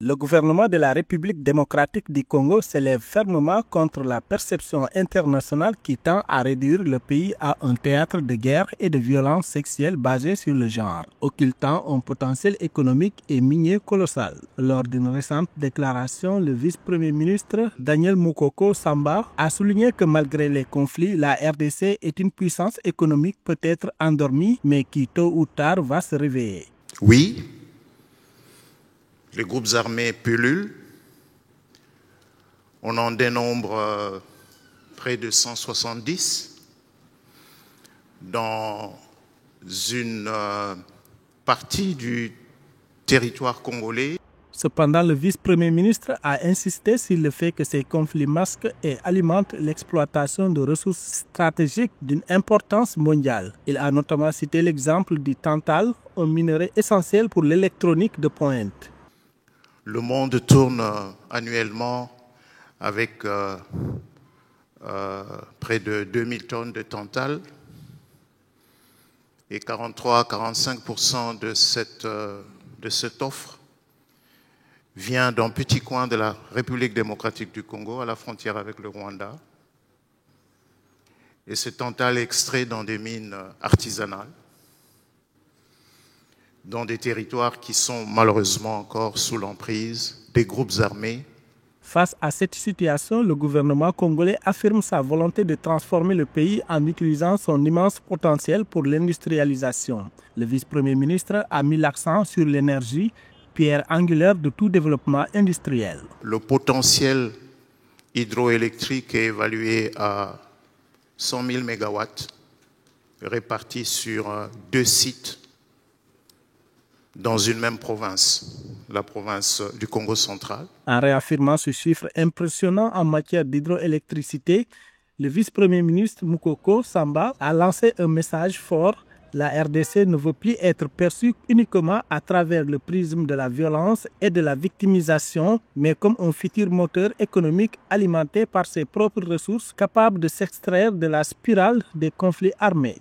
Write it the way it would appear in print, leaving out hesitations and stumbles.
Le gouvernement de la République démocratique du Congo s'élève fermement contre la perception internationale qui tend à réduire le pays à un théâtre de guerre et de violences sexuelles basées sur le genre, occultant un potentiel économique et minier colossal. Lors d'une récente déclaration, le vice-premier ministre Daniel Mukoko Samba a souligné que malgré les conflits, la RDC est une puissance économique peut-être endormie, mais qui tôt ou tard va se réveiller. Oui, les groupes armés pullulent. On en dénombre près de 170 dans une partie du territoire congolais. Cependant, le vice-premier ministre a insisté sur le fait que ces conflits masquent et alimentent l'exploitation de ressources stratégiques d'une importance mondiale. Il a notamment cité l'exemple du tantal, un minerai essentiel pour l'électronique de pointe. Le monde tourne annuellement avec près de 2000 tonnes de tantal et 43-45% de cette offre vient d'un petit coin de la République démocratique du Congo, à la frontière avec le Rwanda. Et ce tantal est extrait dans des mines artisanales, dans des territoires qui sont malheureusement encore sous l'emprise des groupes armés. Face à cette situation, le gouvernement congolais affirme sa volonté de transformer le pays en utilisant son immense potentiel pour l'industrialisation. Le vice-premier ministre a mis l'accent sur l'énergie, pierre angulaire de tout développement industriel. Le potentiel hydroélectrique est évalué à 100 000 mégawatts, répartis sur 2 sites dans une même province, la province du Congo central. En réaffirmant ce chiffre impressionnant en matière d'hydroélectricité, le vice-premier ministre Mukoko Samba a lancé un message fort. La RDC ne veut plus être perçue uniquement à travers le prisme de la violence et de la victimisation, mais comme un futur moteur économique alimenté par ses propres ressources, capable de s'extraire de la spirale des conflits armés.